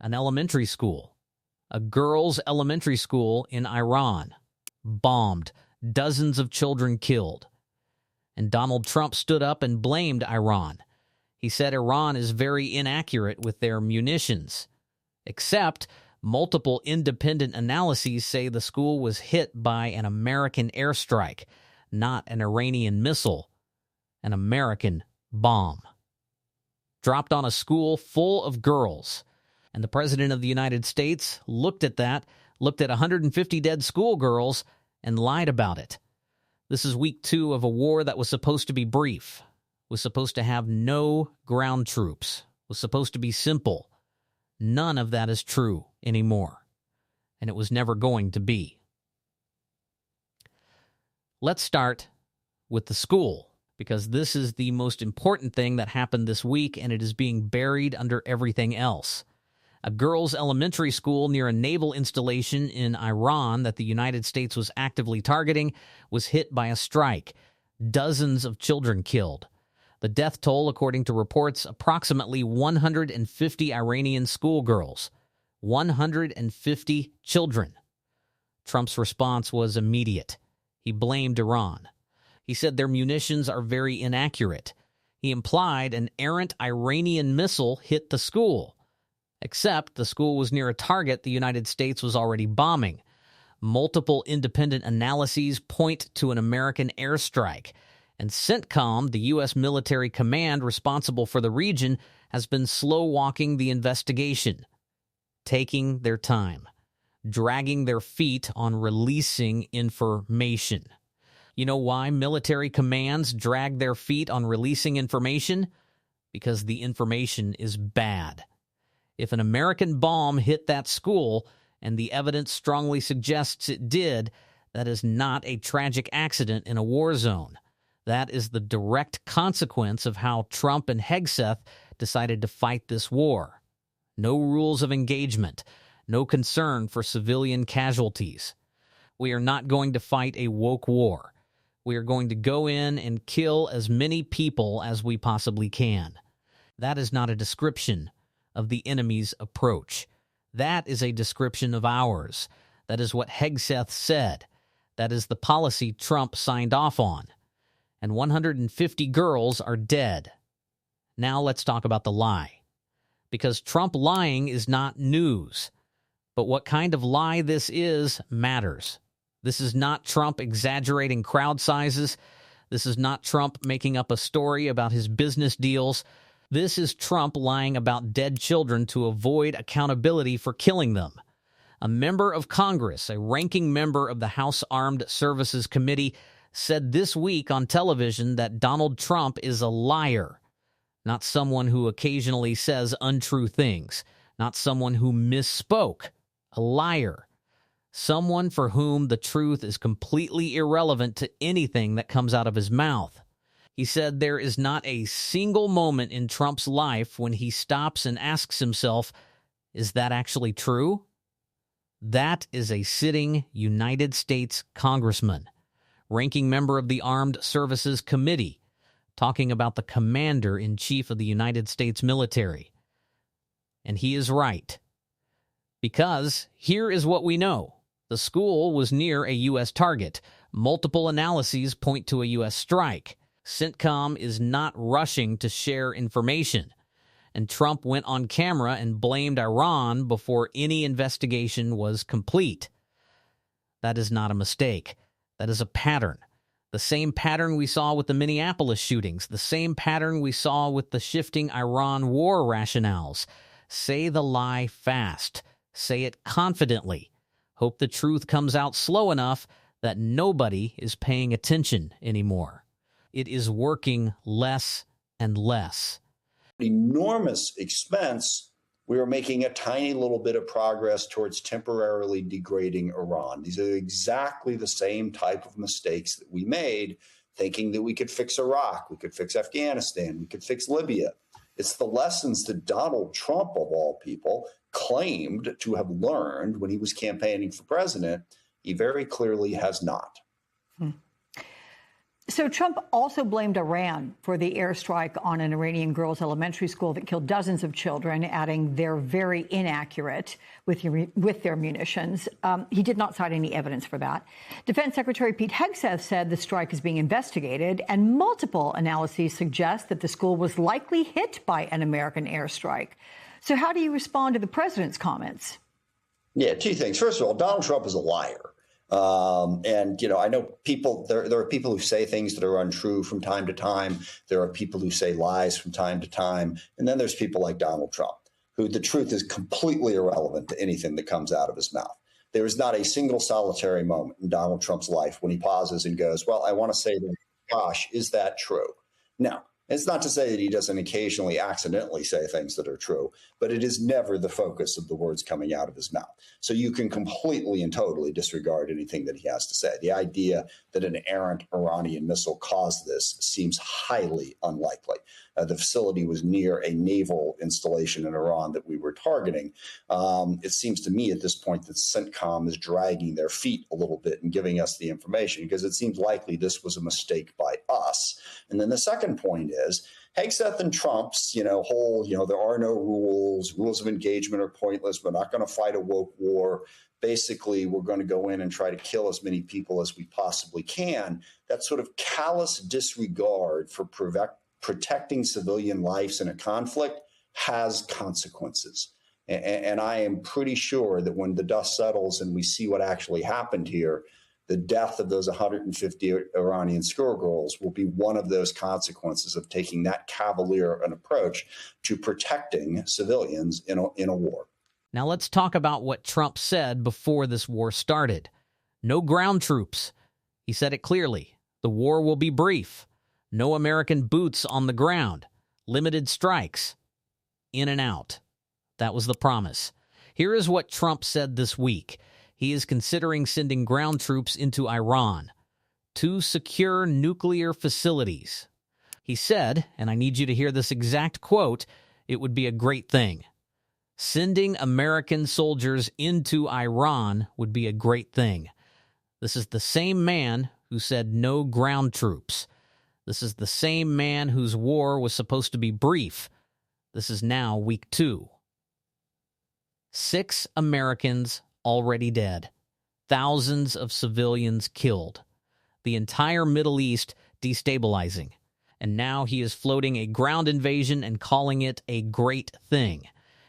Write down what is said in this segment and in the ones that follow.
an elementary school, a girls' elementary school in Iran, bombed, dozens of children killed. And Donald Trump stood up and blamed Iran. He said Iran is very inaccurate with their munitions, except multiple independent analyses say the school was hit by an American airstrike, not an Iranian missile, an American bomb. Dropped on a school full of girls. And the President of the United States looked at 150 dead schoolgirls and lied about it. This is week 2 of a war that was supposed to be brief, was supposed to have no ground troops, was supposed to be simple. None of that is true anymore, and it was never going to be. Let's start with the school, because this is the most important thing that happened this week, and it is being buried under everything else. A girls' elementary school near a naval installation in Iran that the United States was actively targeting was hit by a strike. Dozens of children killed. The death toll, according to reports, approximately 150 Iranian schoolgirls. 150 children. Trump's response was immediate. He blamed Iran. He said their munitions are very inaccurate. He implied an errant Iranian missile hit the school. Except the school was near a target the United States was already bombing. Multiple independent analyses point to an American airstrike. And CENTCOM, the U.S. military command responsible for the region, has been slow-walking the investigation, taking their time, dragging their feet on releasing information. You know why military commands drag their feet on releasing information? Because the information is bad. If an American bomb hit that school, and the evidence strongly suggests it did, that is not a tragic accident in a war zone. That is the direct consequence of how Trump and Hegseth decided to fight this war. No rules of engagement, no concern for civilian casualties. We are not going to fight a woke war. We are going to go in and kill as many people as we possibly can. That is not a description of the enemy's approach. That is a description of ours. That is what Hegseth said. That is the policy Trump signed off on. And 150 girls are dead. Now let's talk about the lie. Because Trump lying is not news. But what kind of lie this is matters. This is not Trump exaggerating crowd sizes. This is not Trump making up a story about his business deals. This is Trump lying about dead children to avoid accountability for killing them. A member of Congress, a ranking member of the House Armed Services Committee, said this week on television that Donald Trump is a liar, not someone who occasionally says untrue things, not someone who misspoke, a liar, someone for whom the truth is completely irrelevant to anything that comes out of his mouth. He said there is not a single moment in Trump's life when he stops and asks himself, is that actually true? That is a sitting United States congressman, ranking member of the Armed Services Committee, talking about the commander-in-chief of the United States military. And he is right. Because here is what we know. The school was near a U.S. target. Multiple analyses point to a U.S. strike. CENTCOM is not rushing to share information. And Trump went on camera and blamed Iran before any investigation was complete. That is not a mistake. That is a pattern. The same pattern we saw with the Minneapolis shootings. The same pattern we saw with the shifting Iran war rationales. Say the lie fast. Say it confidently. Hope the truth comes out slow enough that nobody is paying attention anymore. It is working less and less. Enormous expense, we are making a tiny little bit of progress towards temporarily degrading Iran. These are exactly the same type of mistakes that we made, thinking that we could fix Iraq, we could fix Afghanistan, we could fix Libya. It's the lessons that Donald Trump, of all people, claimed to have learned when he was campaigning for president. He very clearly has not. So Trump also blamed Iran for the airstrike on an Iranian girls' elementary school that killed dozens of children, adding they're very inaccurate with their munitions. He did not cite any evidence for that. Defense Secretary Pete Hegseth said the strike is being investigated, and multiple analyses suggest that the school was likely hit by an American airstrike. So how do you respond to the president's comments? Yeah, two things. First of all, Donald Trump is a liar. I know people, there are people who say things that are untrue from time to time. There are people who say lies from time to time. And then there's people like Donald Trump, who the truth is completely irrelevant to anything that comes out of his mouth. There is not a single solitary moment in Donald Trump's life when he pauses and goes, well, I want to say that, gosh, is that true? Now, it's not to say that he doesn't occasionally accidentally say things that are true, but it is never the focus of the words coming out of his mouth. So you can completely and totally disregard anything that he has to say. The idea that an errant Iranian missile caused this seems highly unlikely. The facility was near a naval installation in Iran that we were targeting. It seems to me at this point that CENTCOM is dragging their feet a little bit and giving us the information because it seems likely this was a mistake by us. And then the second point is Hegseth and Trump's, whole, there are no rules of engagement are pointless. We're not going to fight a woke war. Basically, we're going to go in and try to kill as many people as we possibly can. That sort of callous disregard for protecting civilian lives in a conflict has consequences. And I am pretty sure that when the dust settles and we see what actually happened here, the death of those 150 Iranian schoolgirls will be one of those consequences of taking that cavalier an approach to protecting civilians in a war. Now let's talk about what Trump said before this war started. No ground troops. He said it clearly. The war will be brief. No American boots on the ground. Limited strikes. In and out. That was the promise. Here is what Trump said this week. He is considering sending ground troops into Iran to secure nuclear facilities. He said, and I need you to hear this exact quote, it would be a great thing. Sending American soldiers into Iran would be a great thing. This is the same man who said no ground troops. This is the same man whose war was supposed to be brief. This is now week 2. 6 Americans already dead. Thousands of civilians killed. The entire Middle East destabilizing. And now he is floating a ground invasion and calling it a great thing.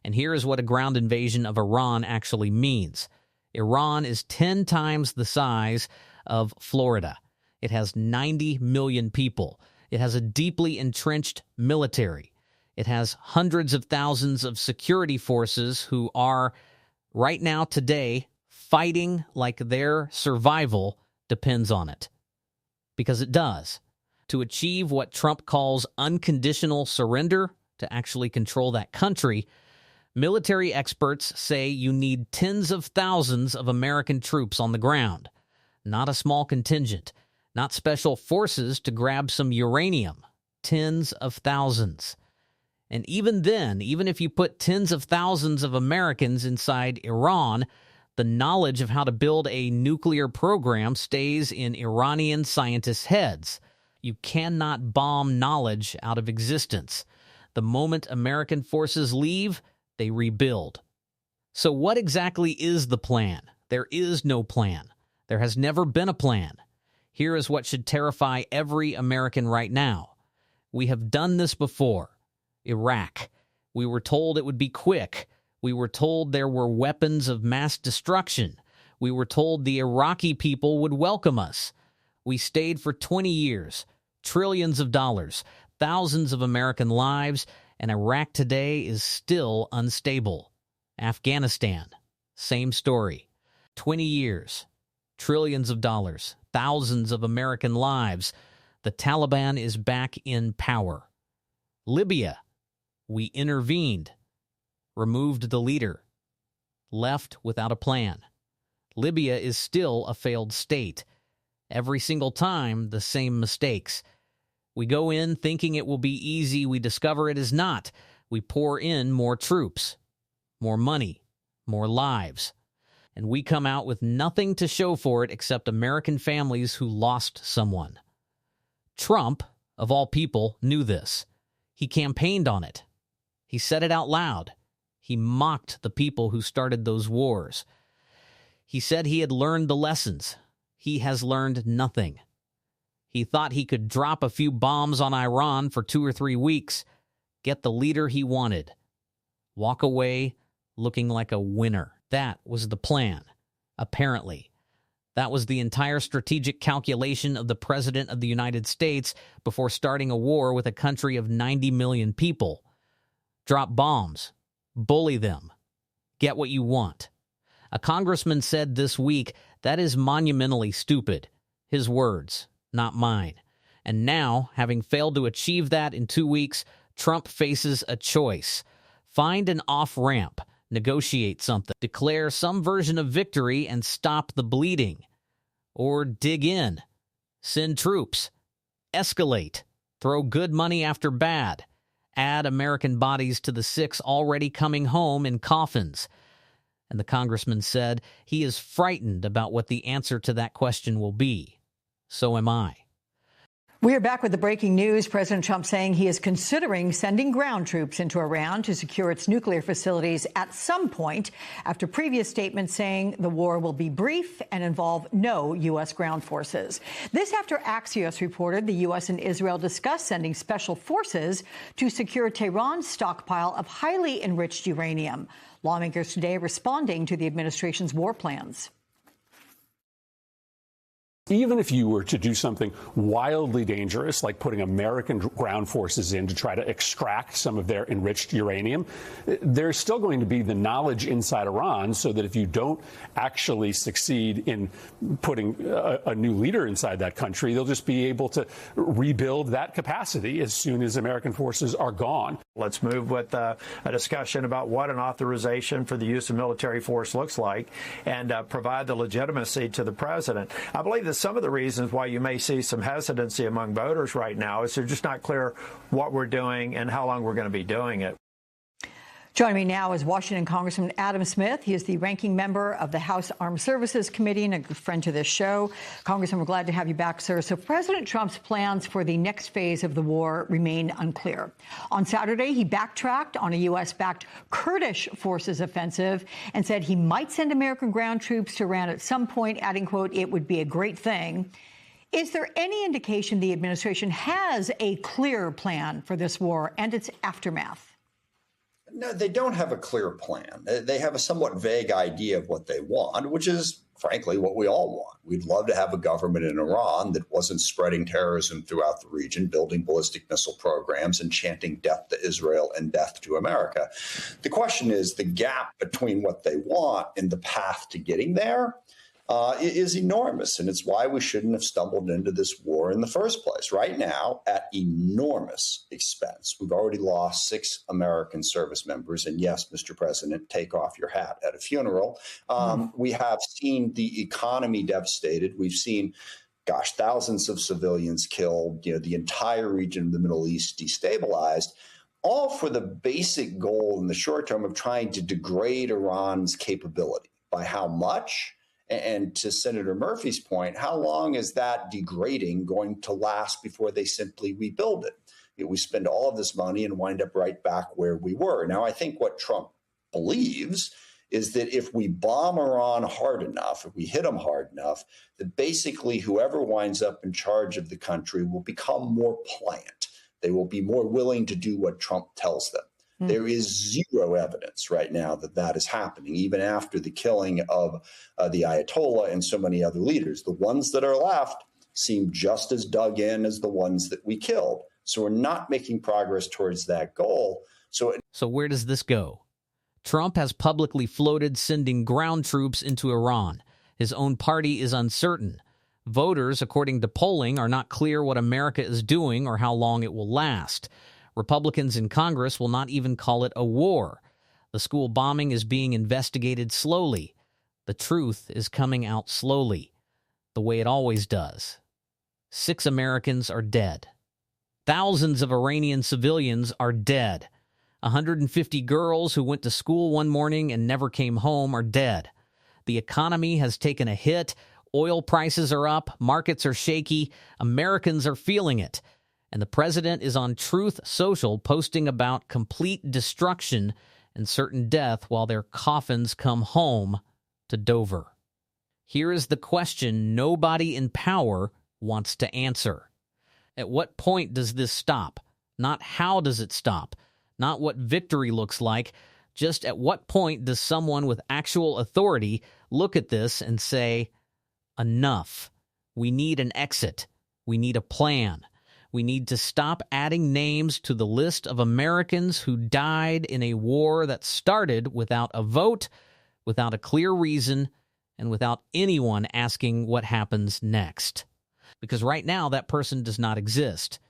And here is what a ground invasion of Iran actually means. Iran is 10 times the size of Florida. It has 90 million people. It has a deeply entrenched military. It has hundreds of thousands of security forces who are, right now, today, fighting like their survival depends on it. Because it does. To achieve what Trump calls unconditional surrender, to actually control that country, military experts say you need tens of thousands of American troops on the ground. Not a small contingent. Not special forces to grab some uranium. Tens of thousands. And even then, even if you put tens of thousands of Americans inside Iran, the knowledge of how to build a nuclear program stays in Iranian scientists' heads. You cannot bomb knowledge out of existence. The moment American forces leave, they rebuild. So what exactly is the plan? There is no plan. There has never been a plan. Here is what should terrify every American right now. We have done this before. Iraq. We were told it would be quick. We were told there were weapons of mass destruction. We were told the Iraqi people would welcome us. We stayed for 20 years, trillions of dollars, thousands of American lives, and Iraq today is still unstable. Afghanistan, same story. 20 years, trillions of dollars, thousands of American lives. The Taliban is back in power. Libya, we intervened, removed the leader, left without a plan. Libya is still a failed state. Every single time, the same mistakes. We go in thinking it will be easy. We discover it is not. We pour in more troops, more money, more lives. And we come out with nothing to show for it except American families who lost someone. Trump, of all people, knew this. He campaigned on it. He said it out loud. He mocked the people who started those wars. He said he had learned the lessons. He has learned nothing. He thought he could drop a few bombs on Iran for 2 or 3 weeks, get the leader he wanted, walk away looking like a winner. That was the plan, apparently. That was the entire strategic calculation of the President of the United States before starting a war with a country of 90 million people. Drop bombs. Bully them. Get what you want. A congressman said this week, that is monumentally stupid. His words, not mine. And now, having failed to achieve that in 2 weeks, Trump faces a choice. Find an off-ramp, negotiate something, declare some version of victory and stop the bleeding. Or dig in, send troops, escalate, throw good money after bad, add American bodies to the 6 already coming home in coffins. And the congressman said he is frightened about what the answer to that question will be. So am I. We are back with the breaking news. President Trump saying he is considering sending ground troops into Iran to secure its nuclear facilities at some point, after previous statements saying the war will be brief and involve no U.S. ground forces. This after Axios reported the U.S. and Israel discussed sending special forces to secure Tehran's stockpile of highly enriched uranium. Lawmakers today responding to the administration's war plans. Even if you were to do something wildly dangerous, like putting American ground forces in to try to extract some of their enriched uranium, there's still going to be the knowledge inside Iran so that if you don't actually succeed in putting a new leader inside that country, they'll just be able to rebuild that capacity as soon as American forces are gone. Let's move with a discussion about what an authorization for the use of military force looks like and provide the legitimacy to the president. I believe that some of the reasons why you may see some hesitancy among voters right now is they're just not clear what we're doing and how long we're going to be doing it. Joining me now is Washington Congressman Adam Smith. He is the ranking member of the House Armed Services Committee and a good friend to this show. Congressman, we're glad to have you back, sir. So President Trump's plans for the next phase of the war remain unclear. On Saturday, he backtracked on a U.S.-backed Kurdish forces offensive and said he might send American ground troops to Iran at some point, adding, quote, it would be a great thing. Is there any indication the administration has a clear plan for this war and its aftermath? No, they don't have a clear plan. They have a somewhat vague idea of what they want, which is, frankly, what we all want. We'd love to have a government in Iran that wasn't spreading terrorism throughout the region, building ballistic missile programs, and chanting death to Israel and death to America. The question is, the gap between what they want and the path to getting there is enormous, and it's why we shouldn't have stumbled into this war in the first place. Right now, at enormous expense, we've already lost 6 American service members, and yes, Mr. President, take off your hat at a funeral. We have seen the economy devastated. We've seen, thousands of civilians killed, the entire region of the Middle East destabilized, all for the basic goal in the short term of trying to degrade Iran's capability. By how much? And to Senator Murphy's point, how long is that degrading going to last before they simply rebuild it? We spend all of this money and wind up right back where we were. Now, I think what Trump believes is that if we bomb Iran hard enough, if we hit them hard enough, that basically whoever winds up in charge of the country will become more pliant. They will be more willing to do what Trump tells them. There is zero evidence right now that that is happening, even after the killing of the Ayatollah and so many other leaders. The ones that are left seem just as dug in as the ones that we killed. So we're not making progress towards that goal. So where does this go? Trump has publicly floated sending ground troops into Iran. His own party is uncertain. Voters, according to polling, are not clear what America is doing or how long it will last. Republicans in Congress will not even call it a war. The school bombing is being investigated slowly. The truth is coming out slowly, the way it always does. 6 Americans are dead. Thousands of Iranian civilians are dead. 150 girls who went to school one morning and never came home are dead. The economy has taken a hit. Oil prices are up, markets are shaky, Americans are feeling it. And the president is on Truth Social posting about complete destruction and certain death while their coffins come home to Dover. Here is the question nobody in power wants to answer. At what point does this stop? Not how does it stop? Not what victory looks like. Just at what point does someone with actual authority look at this and say, enough. We need an exit. We need a plan. We need to stop adding names to the list of Americans who died in a war that started without a vote, without a clear reason, and without anyone asking what happens next. Because right now, that person does not exist.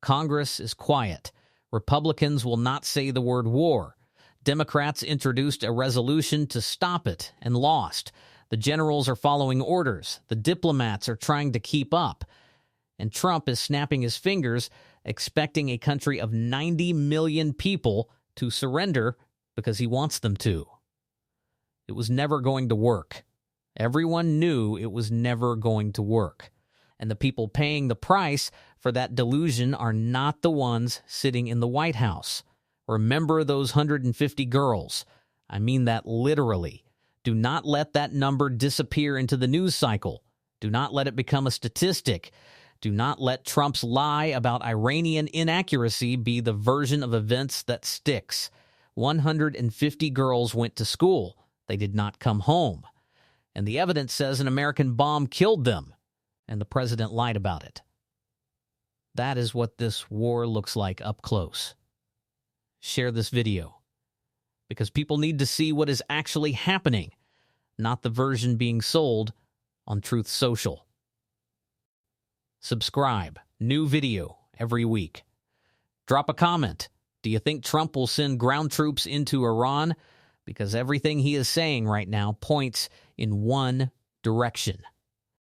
Congress is quiet. Republicans will not say the word war. Democrats introduced a resolution to stop it and lost. The generals are following orders. The diplomats are trying to keep up. And Trump is snapping his fingers, expecting a country of 90 million people to surrender because he wants them to. It was never going to work. Everyone knew it was never going to work. And the people paying the price for that delusion are not the ones sitting in the White House. Remember those 150 girls. I mean that literally. Do not let that number disappear into the news cycle. Do not let it become a statistic. Do not let Trump's lie about Iranian inaccuracy be the version of events that sticks. 150 girls went to school. They did not come home. And the evidence says an American bomb killed them, and the president lied about it. That is what this war looks like up close. Share this video, because people need to see what is actually happening, not the version being sold on Truth Social. Subscribe. New video every week. Drop a comment. Do you think Trump will send ground troops into Iran? Because everything he is saying right now points in one direction.